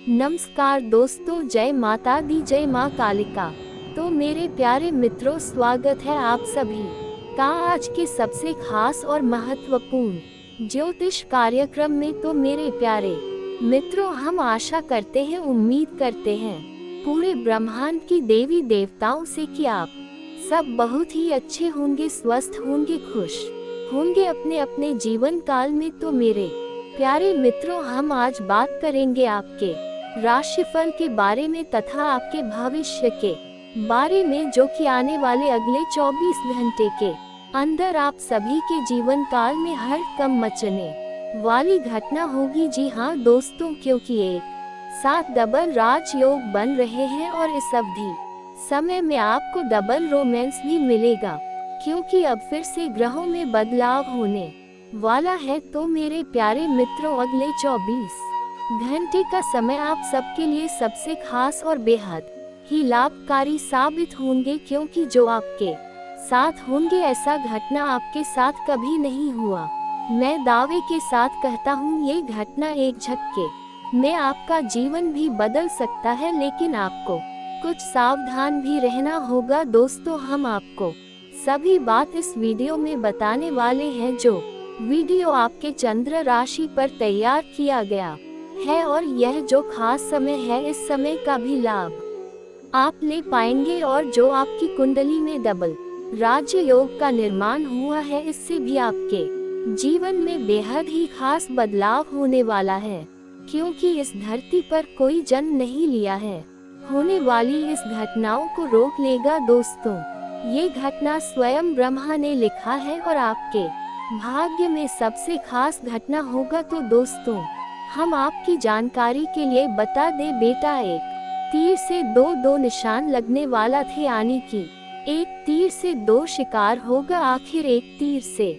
नमस्कार दोस्तों, जय माता दी, जय माँ कालिका। तो मेरे प्यारे मित्रों, स्वागत है आप सभी का आज के सबसे खास और महत्वपूर्ण ज्योतिष कार्यक्रम में। तो मेरे प्यारे मित्रों, हम आशा करते हैं, उम्मीद करते हैं पूरे ब्रह्मांड की देवी देवताओं से कि आप सब बहुत ही अच्छे होंगे, स्वस्थ होंगे, खुश होंगे अपने अपने जीवन काल में। तो मेरे प्यारे मित्रों, हम आज बात करेंगे आपके राशिफल के बारे में तथा आपके भविष्य के बारे में, जो कि आने वाले अगले 24 घंटे के अंदर आप सभी के जीवन काल में हड़कंप मचने वाली घटना होगी। जी हाँ दोस्तों, क्योंकि एक साथ डबल राजयोग बन रहे हैं और इस अवधि समय में आपको डबल रोमांस भी मिलेगा, क्योंकि अब फिर से ग्रहों में बदलाव होने वाला है। तो मेरे प्यारे मित्रों, अगले 24 घंटे का समय आप सबके लिए सबसे खास और बेहद ही लाभकारी साबित होंगे, क्योंकि जो आपके साथ होंगे ऐसा घटना आपके साथ कभी नहीं हुआ। मैं दावे के साथ कहता हूँ, ये घटना एक झटके में आपका जीवन भी बदल सकता है, लेकिन आपको कुछ सावधान भी रहना होगा। दोस्तों, हम आपको सभी बात इस वीडियो में बताने वाले हैं, जो वीडियो आपके चंद्र राशि पर तैयार किया गया है, और यह जो खास समय है, इस समय का भी लाभ आप ले पाएंगे। और जो आपकी कुंडली में डबल राज्य योग का निर्माण हुआ है, इससे भी आपके जीवन में बेहद ही खास बदलाव होने वाला है, क्योंकि इस धरती पर कोई जन्म नहीं लिया है। होने वाली इस घटनाओं को रोक लेगा। दोस्तों, ये घटना स्वयं ब्रह्मा ने लिखा है और आपके भाग्य में सबसे खास घटना होगा। तो दोस्तों, हम आपकी जानकारी के लिए बता दें बेटा, एक तीर से दो निशान लगने वाला थे, यानी कि एक तीर से 2 शिकार होगा। आखिर एक तीर से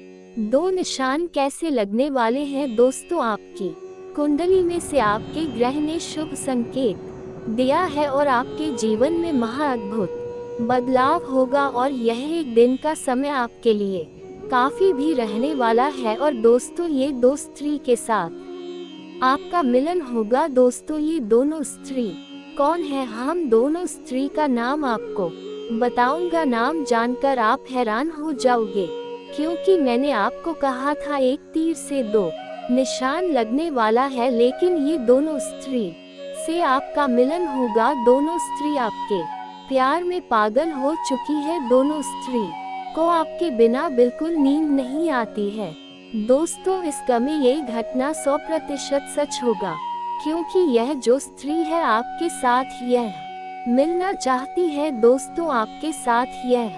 2 निशान कैसे लगने वाले हैं? दोस्तों, आपकी कुंडली में से आपके ग्रह ने शुभ संकेत दिया है और आपके जीवन में महाअद्भुत बदलाव होगा, और यह एक दिन का समय आपके लिए काफी भी रहने वाला है। और दोस्तों, ये 2 स्त्री के साथ आपका मिलन होगा। दोस्तों, ये दोनों स्त्री कौन है? हम दोनों स्त्री का नाम आपको बताऊंगा। नाम जानकर आप हैरान हो जाओगे, क्योंकि मैंने आपको कहा था एक तीर से 2 निशान लगने वाला है, लेकिन ये दोनों स्त्री से आपका मिलन होगा। दोनों स्त्री आपके प्यार में पागल हो चुकी है। दोनों स्त्री को आपके बिना बिल्कुल नींद नहीं आती है। दोस्तों, इस समय ये घटना 100% सच होगा, क्योंकि यह जो स्त्री है आपके साथ यह मिलना चाहती है। दोस्तों, आपके साथ यह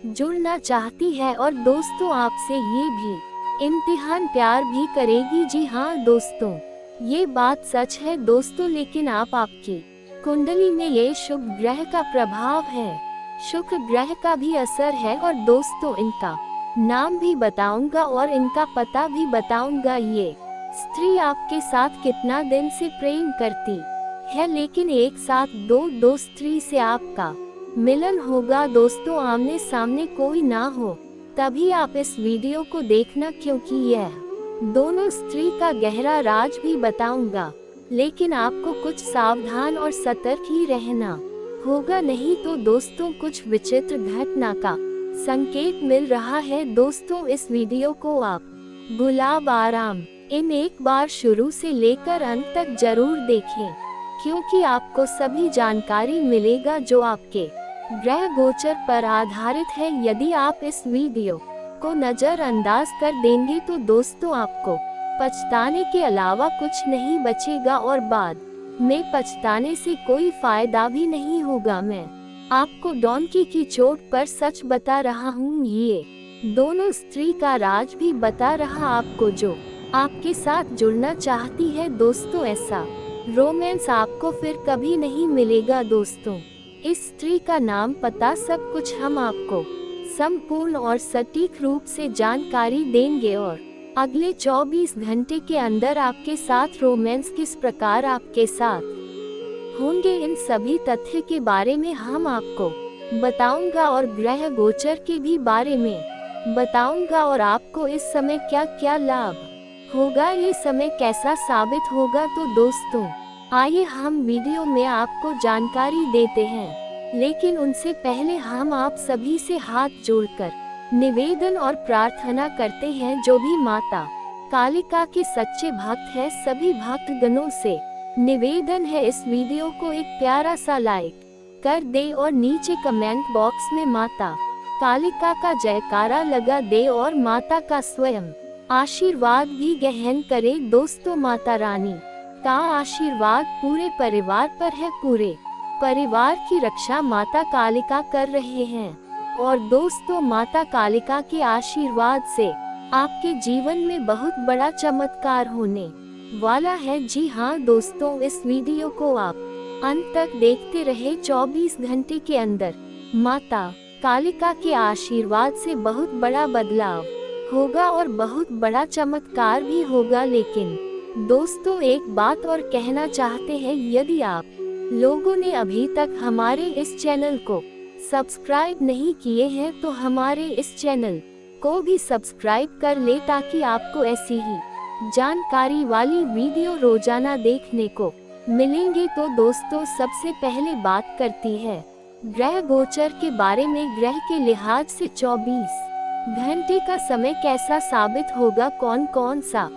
जुड़ना चाहती है, और दोस्तों आपसे ये भी इम्तिहान प्यार भी करेगी। जी हाँ दोस्तों, ये बात सच है दोस्तों। लेकिन आपकी कुंडली में ये शुभ ग्रह का प्रभाव है, शुक्र ग्रह का भी असर है, और दोस्तों इनका नाम भी बताऊंगा और इनका पता भी बताऊंगा। ये स्त्री आपके साथ कितना दिन से प्रेम करती है, लेकिन एक साथ दो स्त्री से आपका मिलन होगा। दोस्तों, आमने सामने कोई ना हो तभी आप इस वीडियो को देखना, क्योंकि यह दोनों स्त्री का गहरा राज भी बताऊंगा। लेकिन आपको कुछ सावधान और सतर्क ही रहना होगा, नहीं तो दोस्तों कुछ विचित्र घटना का संकेत मिल रहा है। दोस्तों, इस वीडियो को आप गुलाब आराम इन एक बार शुरू से लेकर अंत तक जरूर देखें, क्योंकि आपको सभी जानकारी मिलेगा जो आपके ग्रह गोचर पर आधारित है। यदि आप इस वीडियो को नजरअंदाज कर देंगे तो दोस्तों आपको पछताने के अलावा कुछ नहीं बचेगा, और बाद में पछताने से कोई फायदा भी नहीं होगा। मैं आपको डोंकी की चोट पर सच बता रहा हूँ, ये दोनों स्त्री का राज भी बता रहा आपको, जो आपके साथ जुड़ना चाहती है। दोस्तों, ऐसा रोमांस आपको फिर कभी नहीं मिलेगा। दोस्तों, इस स्त्री का नाम, पता, सब कुछ हम आपको संपूर्ण और सटीक रूप से जानकारी देंगे, और अगले 24 घंटे के अंदर आपके साथ रोमांस किस प्रकार आपके साथ होंगे, इन सभी तथ्य के बारे में हम आपको बताऊंगा, और ग्रह गोचर के भी बारे में बताऊंगा, और आपको इस समय क्या क्या लाभ होगा, ये समय कैसा साबित होगा। तो दोस्तों, आइए हम वीडियो में आपको जानकारी देते हैं, लेकिन उनसे पहले हम आप सभी से हाथ जोड़कर निवेदन और प्रार्थना करते हैं, जो भी माता कालिका के सच्चे भक्त हैं, सभी भक्तगणों से निवेदन है इस वीडियो को एक प्यारा सा लाइक कर दे और नीचे कमेंट बॉक्स में माता कालिका का जयकारा लगा दे और माता का स्वयं आशीर्वाद भी ग्रहण करे। दोस्तों, माता रानी का आशीर्वाद पूरे परिवार पर है। पूरे परिवार की रक्षा माता कालिका कर रहे हैं और दोस्तों, माता कालिका के आशीर्वाद से आपके जीवन में बहुत बड़ा चमत्कार होने वाला है। जी हाँ दोस्तों, इस वीडियो को आप अंत तक देखते रहे। 24 घंटे के अंदर माता कालिका के आशीर्वाद से बहुत बड़ा बदलाव होगा और बहुत बड़ा चमत्कार भी होगा। लेकिन दोस्तों, एक बात और कहना चाहते हैं, यदि आप लोगों ने अभी तक हमारे इस चैनल को सब्सक्राइब नहीं किए हैं तो हमारे इस चैनल को भी सब्सक्राइब कर ले, ताकि आपको ऐसी ही जानकारी वाली वीडियो रोजाना देखने को मिलेंगे। तो दोस्तों, सबसे पहले बात करती है ग्रह गोचर के बारे में। ग्रह के लिहाज से 24 घंटे का समय कैसा साबित होगा, कौन कौन सा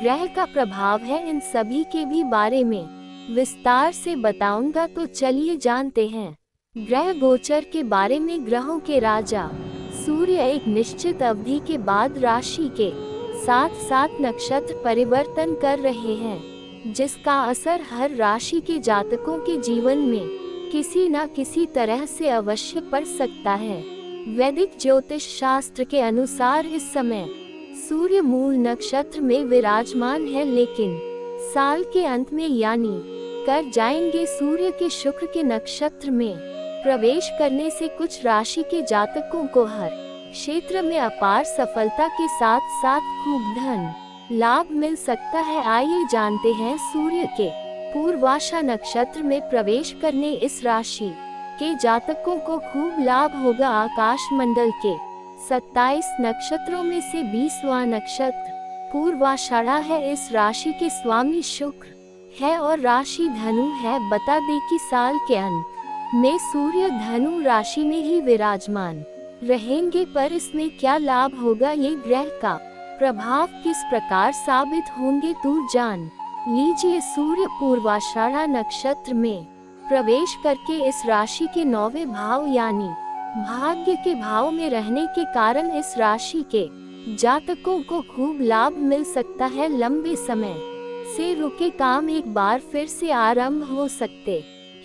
ग्रह का प्रभाव है, इन सभी के भी बारे में विस्तार से बताऊंगा। तो चलिए जानते हैं ग्रह गोचर के बारे में। ग्रहों के राजा सूर्य एक निश्चित अवधि के बाद राशि के साथ साथ नक्षत्र परिवर्तन कर रहे हैं, जिसका असर हर राशि के जातकों के जीवन में किसी न किसी तरह से अवश्य पड़ सकता है। वैदिक ज्योतिष शास्त्र के अनुसार इस समय सूर्य मूल नक्षत्र में विराजमान है, लेकिन साल के अंत में यानी कर जाएंगे। सूर्य के शुक्र के नक्षत्र में प्रवेश करने से कुछ राशि के जातकों को हर क्षेत्र में अपार सफलता के साथ साथ खूब धन लाभ मिल सकता है। आइए जानते हैं सूर्य के पूर्वाषा नक्षत्र में प्रवेश करने इस राशि के जातकों को खूब लाभ होगा। आकाश मंडल के 27 नक्षत्रों में से 20वां नक्षत्र पूर्वाषाढ़ा है। इस राशि के स्वामी शुक्र है और राशि धनु है। बता दें कि साल के अंत में सूर्य धनु राशि में ही विराजमान रहेंगे, पर इसमें क्या लाभ होगा, ये ग्रह का प्रभाव किस प्रकार साबित होंगे, तो जान लीजिए। सूर्य पूर्वाषाढ़ा नक्षत्र में प्रवेश करके इस राशि के 9वें भाव यानी भाग्य के भाव में रहने के कारण इस राशि के जातकों को खूब लाभ मिल सकता है। लंबे समय से रुके काम एक बार फिर से आरंभ हो सकते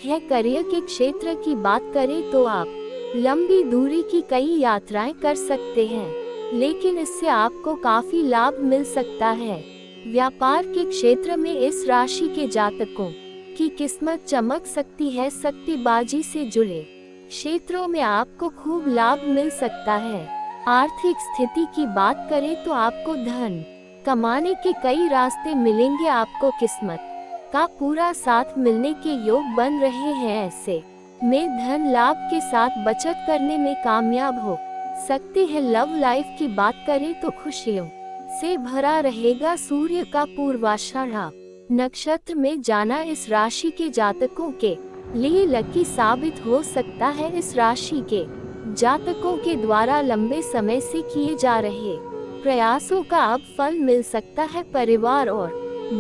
हैं। करियर के क्षेत्र की बात करें तो आप लंबी दूरी की कई यात्राएं कर सकते हैं, लेकिन इससे आपको काफी लाभ मिल सकता है। व्यापार के क्षेत्र में इस राशि के जातकों की किस्मत चमक सकती है। सट्टेबाजी से जुड़े क्षेत्रों में आपको खूब लाभ मिल सकता है। आर्थिक स्थिति की बात करें तो आपको धन कमाने के कई रास्ते मिलेंगे। आपको किस्मत का पूरा साथ मिलने के योग बन रहे हैं। ऐसे में धन लाभ के साथ बचत करने में कामयाब हो सकते हैं। लव लाइफ की बात करें तो खुशियों से भरा रहेगा। सूर्य का पूर्वाषाढ़ा नक्षत्र में जाना इस राशि के जातकों के लिए लकी साबित हो सकता है। इस राशि के जातकों के द्वारा लंबे समय से किए जा रहे प्रयासों का अब फल मिल सकता है। परिवार और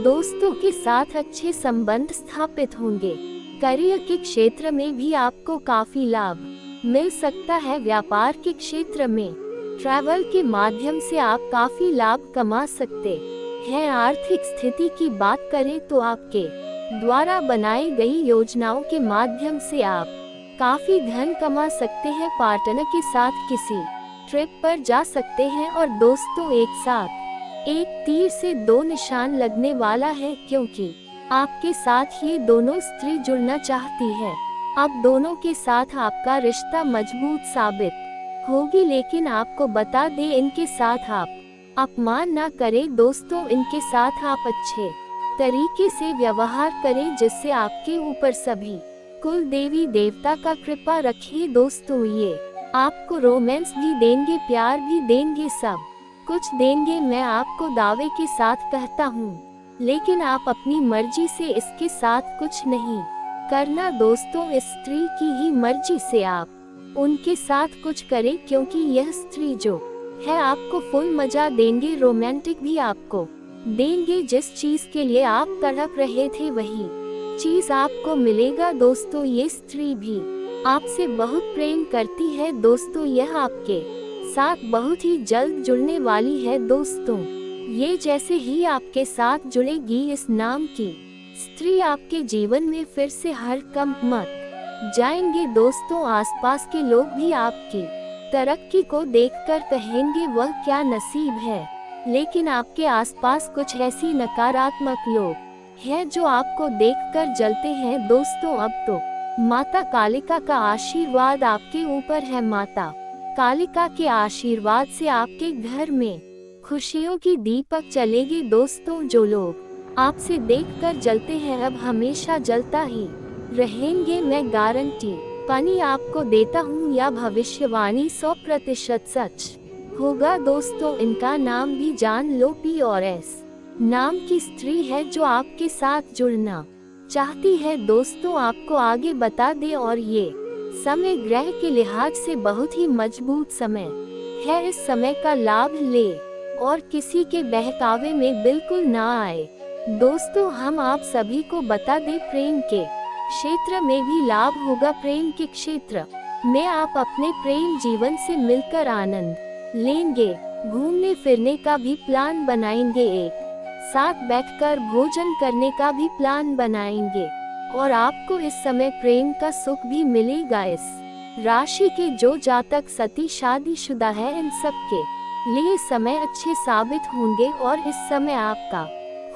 दोस्तों के साथ अच्छे संबंध स्थापित होंगे। करियर के क्षेत्र में भी आपको काफी लाभ मिल सकता है। व्यापार के क्षेत्र में ट्रैवल के माध्यम से आप काफी लाभ कमा सकते हैं। आर्थिक स्थिति की बात करें तो आपके द्वारा बनाई गई योजनाओं के माध्यम से आप काफी धन कमा सकते हैं। पार्टनर के साथ किसी ट्रिप पर जा सकते हैं और दोस्तों, एक साथ एक तीर से 2 निशान लगने वाला है, क्योंकि आपके साथ ये दोनों स्त्री जुड़ना चाहती है। अब दोनों के साथ आपका रिश्ता मजबूत साबित होगी, लेकिन आपको बता दें, इनके साथ आप अपमान ना करें। दोस्तों, इनके साथ आप अच्छे तरीके से व्यवहार करें, जिससे आपके ऊपर सभी कुल देवी देवता का कृपा रखे। दोस्तों, ये आपको रोमांस भी देंगे, प्यार भी देंगे, सब कुछ देंगे। मैं आपको दावे के साथ कहता हूँ लेकिन आप अपनी मर्जी से इसके साथ कुछ नहीं करना दोस्तों। इस स्त्री की ही मर्जी से आप उनके साथ कुछ करें, क्योंकि यह स्त्री जो है आपको फुल मजा देंगे, रोमांटिक भी आपको देंगे। जिस चीज के लिए आप तड़प रहे थे वही चीज आपको मिलेगा दोस्तों। ये स्त्री भी आपसे बहुत प्रेम करती है दोस्तों। यह आपके साथ बहुत ही जल्द जुड़ने वाली है दोस्तों। ये जैसे ही आपके साथ जुड़ेगी, इस नाम की स्त्री आपके जीवन में फिर से हरकंप मच जाएंगे दोस्तों। आसपास के लोग भी आपकी तरक्की को देखकर कहेंगे वह क्या नसीब है। लेकिन आपके आसपास कुछ ऐसी नकारात्मक लोग हैं जो आपको देखकर जलते हैं दोस्तों। अब तो माता कालिका का आशीर्वाद आपके ऊपर है। माता कालिका के आशीर्वाद से आपके घर में खुशियों की दीपक चलेगी दोस्तों। जो लोग आपसे देखकर जलते हैं अब हमेशा जलता ही रहेंगे, मैं गारंटी पानी आपको देता हूँ। यह भविष्यवाणी 100% सच होगा दोस्तों। इनका नाम भी जान लो, PRS नाम की स्त्री है जो आपके साथ जुड़ना चाहती है दोस्तों। आपको आगे बता दे, और ये समय ग्रह के लिहाज से बहुत ही मजबूत समय है। इस समय का लाभ ले और किसी के बहकावे में बिल्कुल ना आए दोस्तों। हम आप सभी को बता दें, प्रेम के क्षेत्र में भी लाभ होगा। प्रेम के क्षेत्र में आप अपने प्रेम जीवन से मिलकर आनंद लेंगे। घूमने फिरने का भी प्लान बनाएंगे, एक साथ बैठकर भोजन करने का भी प्लान बनाएंगे, और आपको इस समय प्रेम का सुख भी मिलेगा। इस राशि के जो जातक सती शादीशुदा है, इन सब के लिए समय अच्छे साबित होंगे, और इस समय आपका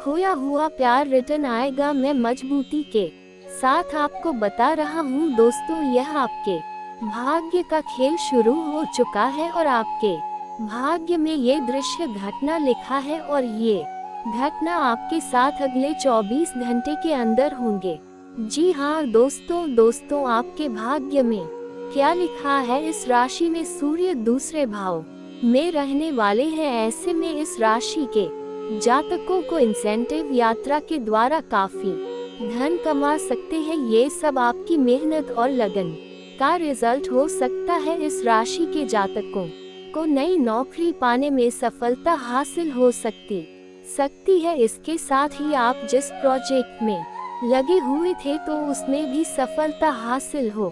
खोया हुआ प्यार रिटर्न आएगा। मैं मजबूती के साथ आपको बता रहा हूँ दोस्तों, यह आपके भाग्य का खेल शुरू हो चुका है, और आपके भाग्य में ये दृश्य घटना लिखा है, और ये घटना आपके साथ अगले 24 घंटे के अंदर होंगे। जी हाँ दोस्तों, आपके भाग्य में क्या लिखा है? इस राशि में सूर्य दूसरे भाव में रहने वाले हैं। ऐसे में इस राशि के जातकों को इंसेंटिव यात्रा के द्वारा काफी धन कमा सकते हैं। ये सब आपकी मेहनत और लगन का रिजल्ट हो सकता है। इस राशि के जातकों को नई नौकरी पाने में सफलता हासिल हो सकती है। इसके साथ ही आप जिस प्रोजेक्ट में लगे हुए थे तो उसमें भी सफलता हासिल हो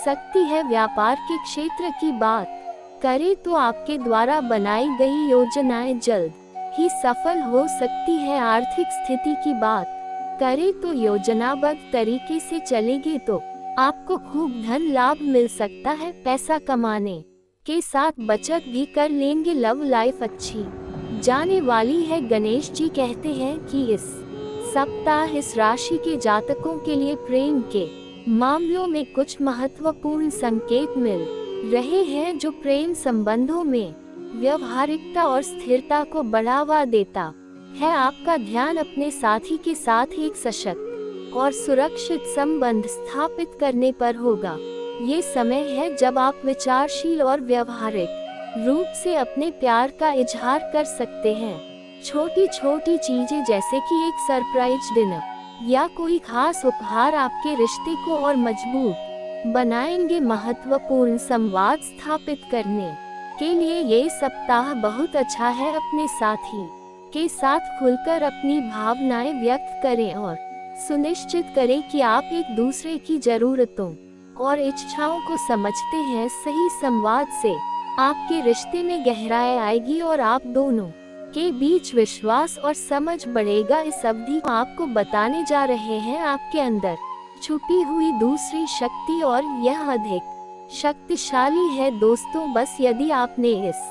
सकती है। व्यापार के क्षेत्र की बात करें तो आपके द्वारा बनाई गई योजनाएं जल्द ही सफल हो सकती है। आर्थिक स्थिति की बात करें तो योजनाबद्ध तरीके से चलेगी तो आपको खूब धन लाभ मिल सकता है। पैसा कमाने के साथ बचत भी कर लेंगे। लव लाइफ अच्छी जाने वाली है। गणेश जी कहते हैं कि इस सप्ताह इस राशि के जातकों के लिए प्रेम के मामलों में कुछ महत्वपूर्ण संकेत मिल रहे हैं, जो प्रेम संबंधों में व्यवहारिकता और स्थिरता को बढ़ावा देता है। आपका ध्यान अपने साथी के साथ एक सशक्त और सुरक्षित संबंध स्थापित करने पर होगा। ये समय है जब आप विचारशील और व्यवहारिक रूप से अपने प्यार का इजहार कर सकते हैं। छोटी छोटी चीजें जैसे कि एक सरप्राइज डिनर या कोई खास उपहार आपके रिश्ते को और मजबूत बनाएंगे। महत्वपूर्ण संवाद स्थापित करने के लिए ये सप्ताह बहुत अच्छा है। अपने साथी के साथ खुलकर अपनी भावनाएं व्यक्त करें और सुनिश्चित करें कि आप एक दूसरे की जरूरतों और इच्छाओं को समझते हैं। सही संवाद से आपके रिश्ते में गहराई आएगी और आप दोनों के बीच विश्वास और समझ बढ़ेगा। इस अवधि को आपको बताने जा रहे हैं आपके अंदर छुपी हुई दूसरी शक्ति, और यह अधिक शक्तिशाली है दोस्तों। बस यदि आपने इस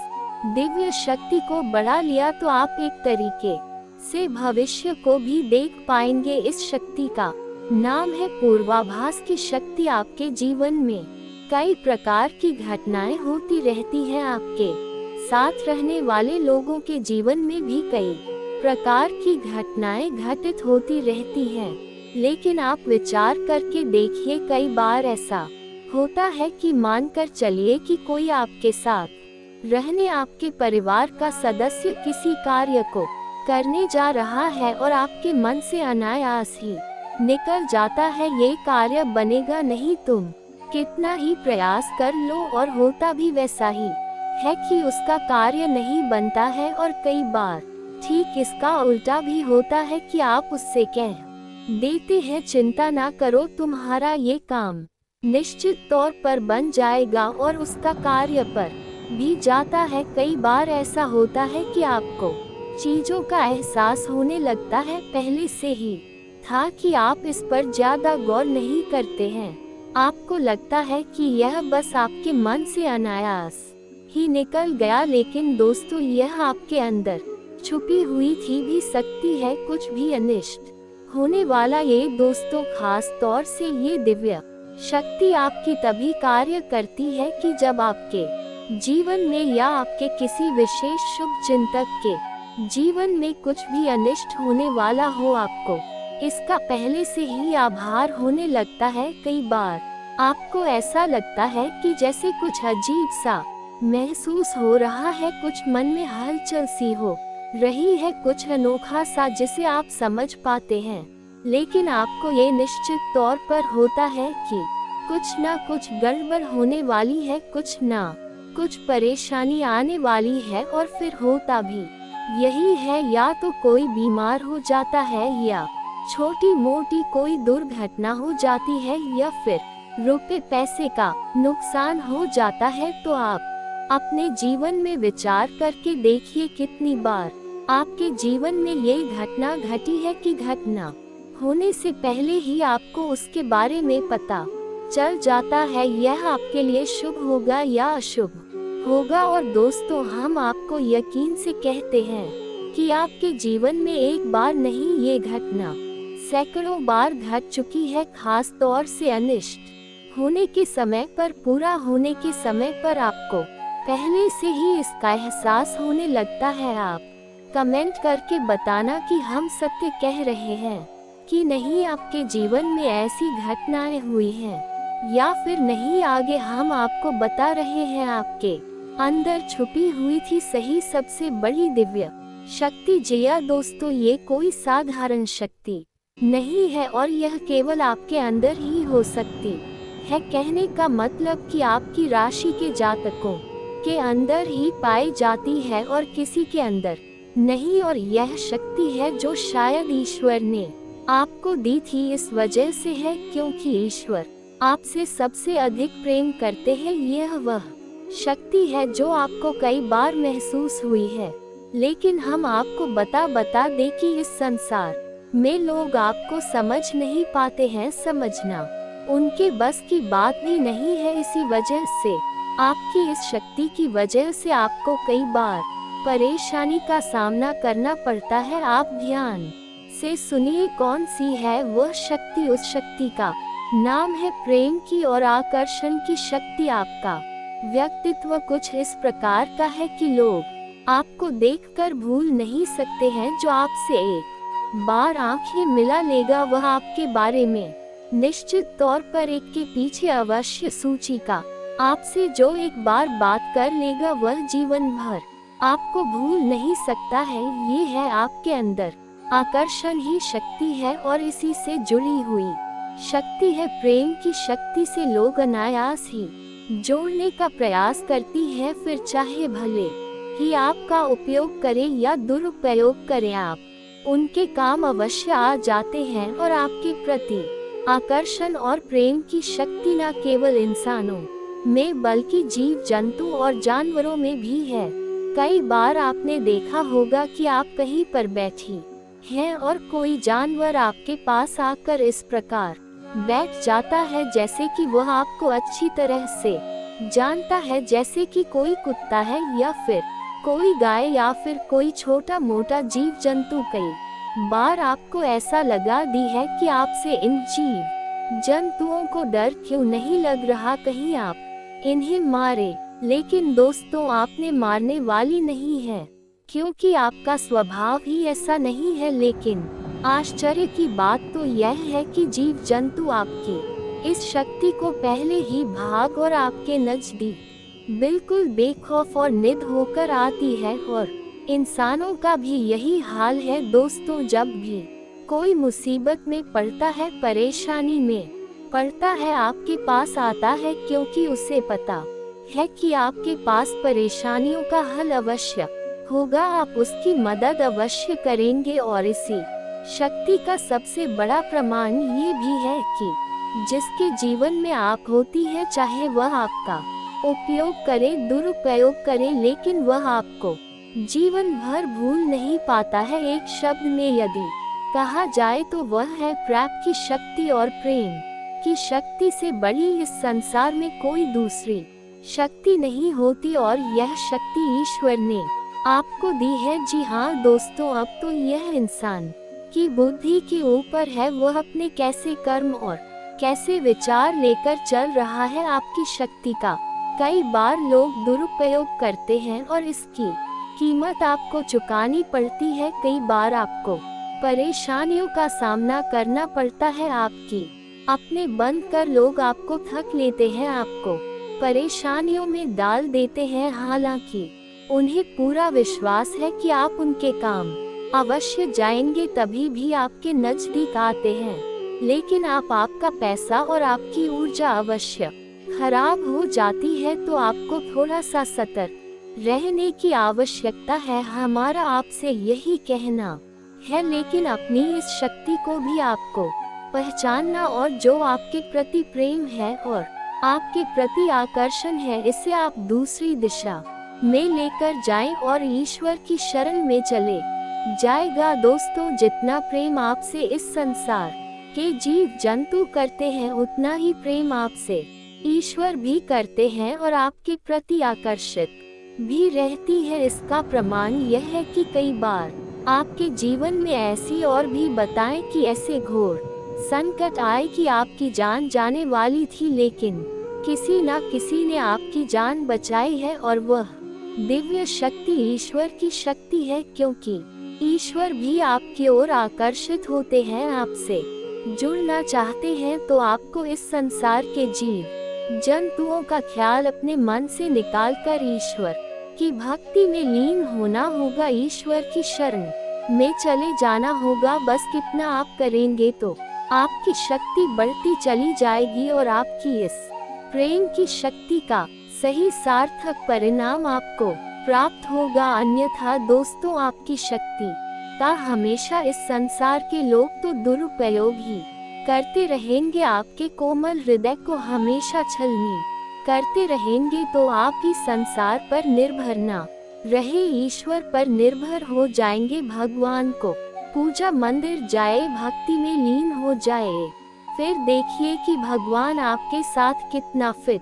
दिव्य शक्ति को बढ़ा लिया तो आप एक तरीके से भविष्य को भी देख पाएंगे। इस शक्ति का नाम है पूर्वाभास की शक्ति। आपके जीवन में कई प्रकार की घटनाएं होती रहती हैं। आपके साथ रहने वाले लोगों के जीवन में भी कई प्रकार की घटनाएं घटित होती रहती हैं। लेकिन आप विचार करके देखिए, कई बार ऐसा होता है कि मानकर चलिए कि कोई आपके साथ रहने आपके परिवार का सदस्य किसी कार्य को करने जा रहा है और आपके मन से अनायास ही निकल जाता है ये कार्य बनेगा नहीं। तुम कितना ही प्रयास कर लो और होता भी वैसा ही है कि उसका कार्य नहीं बनता है। और कई बार ठीक इसका उल्टा भी होता है कि आप उससे कह देते हैं चिंता ना करो, तुम्हारा ये काम निश्चित तौर पर बन जाएगा और उसका कार्य पर भी जाता है। कई बार ऐसा होता है कि आपको चीजों का एहसास होने लगता है पहले से ही था कि आप इस पर ज्यादा गौर नहीं करते हैं। आपको लगता है कि यह बस आपके मन से अनायास ही निकल गया, लेकिन दोस्तों यह आपके अंदर छुपी हुई थी भी सकती है कुछ भी अनिष्ट होने वाला। ये दोस्तों खास तौर से ये दिव्य शक्ति आपकी तभी कार्य करती है कि जब आपके जीवन में या आपके किसी विशेष शुभ चिंतक के जीवन में कुछ भी अनिष्ट होने वाला हो, आपको इसका पहले से ही आभार होने लगता है। कई बार आपको ऐसा लगता है कि जैसे कुछ अजीब सा महसूस हो रहा है, कुछ मन में हलचल सी हो रही है, कुछ अनोखा सा जिसे आप समझ पाते हैं, लेकिन आपको ये निश्चित तौर पर होता है कि कुछ ना कुछ गड़बड़ होने वाली है, कुछ ना कुछ परेशानी आने वाली है। और फिर होता भी यही है, या तो कोई बीमार हो जाता है या छोटी मोटी कोई दुर्घटना हो जाती है या फिर रुपए पैसे का नुकसान हो जाता है। तो आप अपने जीवन में विचार करके देखिए कितनी बार आपके जीवन में ये घटना घटी है कि घटना होने से पहले ही आपको उसके बारे में पता चल जाता है यह आपके लिए शुभ होगा या अशुभ होगा। और दोस्तों हम आपको यकीन से कहते हैं कि आपके जीवन में एक बार नहीं ये घटना सैकड़ों बार घट चुकी है, खास तौर से अनिष्ट होने के समय पर, पूरा होने के समय पर आपको पहले से ही इसका एहसास होने लगता है। आप कमेंट करके बताना कि हम सत्य कह रहे हैं कि नहीं, आपके जीवन में ऐसी घटनाएं हुई हैं या फिर नहीं। आगे हम आपको बता रहे हैं आपके अंदर छुपी हुई थी सही सबसे बड़ी दिव्य शक्ति। जिया दोस्तों, ये कोई साधारण शक्ति नहीं है और यह केवल आपके अंदर ही हो सकती है। कहने का मतलब कि आपकी राशि के जातकों के अंदर ही पाई जाती है और किसी के अंदर नहीं। और यह शक्ति है जो शायद ईश्वर ने आपको दी थी, इस वजह से है क्योंकि ईश्वर आपसे सबसे अधिक प्रेम करते हैं। यह वह शक्ति है जो आपको कई बार महसूस हुई है, लेकिन हम आपको बता दे कि इस संसार में लोग आपको समझ नहीं पाते हैं। समझना उनके बस की बात भी नहीं है। इसी वजह से आपकी इस शक्ति की वजह से आपको कई बार परेशानी का सामना करना पड़ता है। आप ध्यान से सुनिए कौन सी है वह शक्ति। उस शक्ति का नाम है प्रेम की और आकर्षण की शक्ति। आपका व्यक्तित्व कुछ इस प्रकार का है कि लोग आपको देखकर भूल नहीं सकते हैं। जो आपसे एक बार आंखें मिला लेगा वह आपके बारे में निश्चित तौर पर एक के पीछे अवश्य सूची का आपसे जो एक बार बात कर लेगा वह जीवन भर आपको भूल नहीं सकता है। ये है आपके अंदर आकर्षण ही शक्ति है और इसी से जुड़ी हुई शक्ति है प्रेम की शक्ति से लोग अनायास ही जोड़ने का प्रयास करती है। फिर चाहे भले ही आपका उपयोग करें या दुरुपयोग करें, आप उनके काम अवश्य आ जाते हैं। और आपके प्रति आकर्षण और प्रेम की शक्ति न केवल इंसानों में बल्कि जीव जंतु और जानवरों में भी है। कई बार आपने देखा होगा कि आप कहीं पर बैठी हैं और कोई जानवर आपके पास आकर इस प्रकार बैठ जाता है जैसे कि वह आपको अच्छी तरह से जानता है, जैसे कि कोई कुत्ता है या फिर कोई गाय या फिर कोई छोटा मोटा जीव जंतु। कई बार आपको ऐसा लगा दी है कि आपसे इन जीव जंतुओं को डर क्यों नहीं लग रहा, कहीं आप इन्हें मारे। लेकिन दोस्तों आपने मारने वाली नहीं है क्योंकि आपका स्वभाव ही ऐसा नहीं है। लेकिन आश्चर्य की बात तो यह है कि जीव जंतु आपकी इस शक्ति को पहले ही भाग और आपके नजदीक बिल्कुल बेखौफ और निड होकर आती है और इंसानों का भी यही हाल है दोस्तों। जब भी कोई मुसीबत में पड़ता है, परेशानी में पड़ता है, आपके पास आता है, क्योंकि उसे पता है कि आपके पास परेशानियों का हल अवश्य होगा। आप उसकी मदद अवश्य करेंगे। और इसी शक्ति का सबसे बड़ा प्रमाण ये भी है कि जिसके जीवन में आप होती है, चाहे वह आपका उपयोग करे, दुरुपयोग करे, लेकिन वह आपको जीवन भर भूल नहीं पाता है। एक शब्द में यदि कहा जाए तो वह है प्रेम की शक्ति। और प्रेम की शक्ति से बड़ी इस संसार में कोई दूसरी शक्ति नहीं होती, और यह शक्ति ईश्वर ने आपको दी है। जी हाँ दोस्तों, अब तो यह इंसान की बुद्धि के ऊपर है, वह अपने कैसे कर्म और कैसे विचार लेकर चल रहा है आपकी शक्ति का। कई बार लोग दुरुपयोग करते हैं और इसकी कीमत आपको चुकानी पड़ती है। कई बार आपको परेशानियों का सामना करना पड़ता है। आपकी अपने बंद कर लोग आपको ठग लेते हैं, आपको परेशानियों में डाल देते हैं। हालांकि उन्हें पूरा विश्वास है कि आप उनके काम अवश्य जाएंगे, तभी भी आपके नजदीक आते हैं। लेकिन आपका पैसा और आपकी ऊर्जा अवश्य खराब हो जाती है, तो आपको थोड़ा सा सतर्क रहने की आवश्यकता है। हमारा आपसे यही कहना है, लेकिन अपनी इस शक्ति को भी आपको पहचानना, और जो आपके प्रति प्रेम है और आपके प्रति आकर्षण है, इसे आप दूसरी दिशा में लेकर जाएं और ईश्वर की शरण में चले जाएगा। दोस्तों, जितना प्रेम आपसे इस संसार के जीव जंतु करते हैं, उतना ही प्रेम आपसे ईश्वर भी करते हैं और आपके प्रति आकर्षित भी रहती है। इसका प्रमाण यह है कि कई बार आपके जीवन में ऐसी और भी बताएं कि ऐसे घोर संकट आए कि आपकी जान जाने वाली थी, लेकिन किसी न किसी ने आपकी जान बचाई है, और वह दिव्य शक्ति ईश्वर की शक्ति है। क्योंकि ईश्वर भी आपकी ओर आकर्षित होते हैं, आपसे जुड़ना चाहते हैं, तो आपको इस संसार के जीव जंतुओं का ख्याल अपने मन से निकालकर ईश्वर की भक्ति में लीन होना होगा, ईश्वर की शरण में चले जाना होगा। बस कितना आप करेंगे तो आपकी शक्ति बढ़ती चली जाएगी और आपकी इस प्रेम की शक्ति का सही सार्थक परिणाम आपको प्राप्त होगा। अन्यथा दोस्तों, आपकी शक्ति का हमेशा इस संसार के लोग तो दुरुपयोग ही करते रहेंगे, आपके कोमल हृदय को हमेशा छलनी करते रहेंगे, तो आप ही संसार पर निर्भर न रहे, ईश्वर पर निर्भर हो जाएंगे। भगवान को पूजा मंदिर जाए, भक्ति में लीन हो जाए, फिर देखिए कि भगवान आपके साथ कितना फिट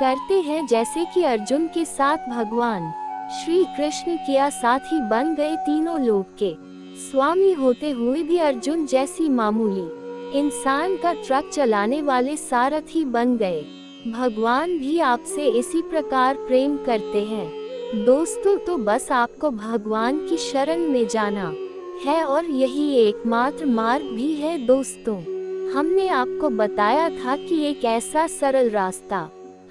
करते हैं। जैसे कि अर्जुन के साथ भगवान श्री कृष्ण किया साथी बन गए, तीनों लोक के स्वामी होते हुए भी अर्जुन जैसी मामूली इंसान का ट्रक चलाने वाले सारथी बन गए। भगवान भी आपसे इसी प्रकार प्रेम करते हैं दोस्तों। तो बस आपको भगवान की शरण में जाना है, और यही एकमात्र मार्ग भी है दोस्तों। हमने आपको बताया था कि एक ऐसा सरल रास्ता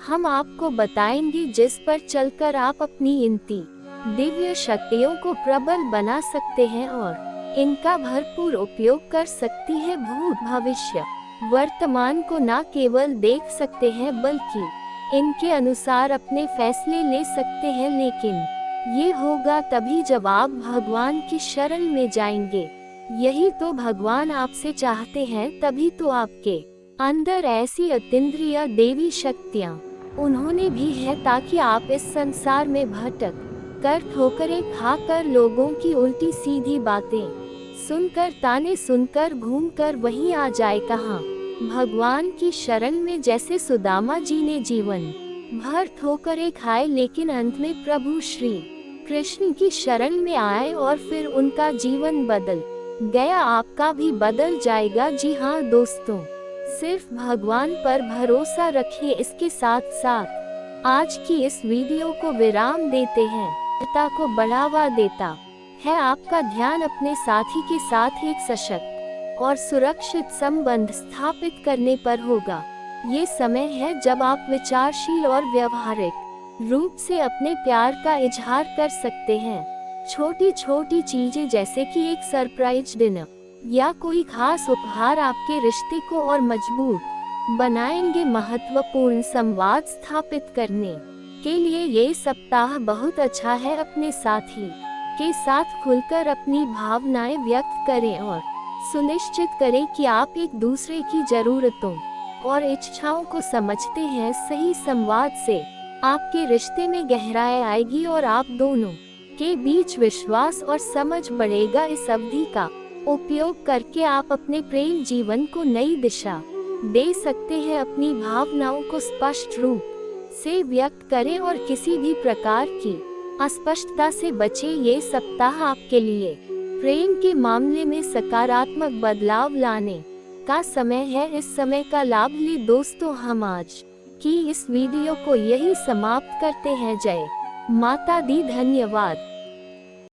हम आपको बताएंगे जिस पर चलकर आप अपनी इनती दिव्य शक्तियों को प्रबल बना सकते हैं और इनका भरपूर उपयोग कर सकती है। भूत भविष्य वर्तमान को न केवल देख सकते हैं, बल्कि इनके अनुसार अपने फैसले ले सकते हैं। लेकिन ये होगा तभी जब आप भगवान की शरण में जाएंगे। यही तो भगवान आपसे चाहते हैं, तभी तो आपके अंदर ऐसी अतीन्द्रिय देवी शक्तियाँ उन्होंने भी है, ताकि आप इस संसार में भटक कर ठोकरें खाकर लोगों की उल्टी सीधी बातें सुनकर, ताने सुनकर घूमकर वहीं आ जाए कहाँ, भगवान की शरण में। जैसे सुदामा जी ने जीवन भर ठोकरें खाए, लेकिन अंत में प्रभु श्री कृष्ण की शरण में आए और फिर उनका जीवन बदल गया, आपका भी बदल जाएगा। जी हाँ दोस्तों, सिर्फ भगवान पर भरोसा रखिए। इसके साथ साथ आज की इस वीडियो को विराम देते हैं। पिता को बढ़ावा देता है आपका ध्यान अपने साथी के साथ एक सशक्त और सुरक्षित संबंध स्थापित करने पर होगा। ये समय है जब आप विचारशील और व्यवहारिक रूप से अपने प्यार का इजहार कर सकते हैं। छोटी छोटी चीजें जैसे कि एक सरप्राइज डिनर या कोई खास उपहार आपके रिश्ते को और मजबूत बनाएंगे। महत्वपूर्ण संवाद स्थापित करने के लिए ये सप्ताह बहुत अच्छा है। अपने साथी के साथ खुलकर अपनी भावनाएं व्यक्त करें और सुनिश्चित करें कि आप एक दूसरे की जरूरतों और इच्छाओं को समझते हैं। सही संवाद से आपके रिश्ते में गहराई आएगी और आप दोनों के बीच विश्वास और समझ बढ़ेगा। इस अवधि का उपयोग करके आप अपने प्रेम जीवन को नई दिशा दे सकते हैं। अपनी भावनाओं को स्पष्ट रूप से व्यक्त करें और किसी भी प्रकार की अस्पष्टता से बचें। ये सप्ताह आपके लिए प्रेम के मामले में सकारात्मक बदलाव लाने का समय है। इस समय का लाभ लें। दोस्तों, हम आज की इस वीडियो को यही समाप्त करते हैं। जय माता दी। धन्यवाद।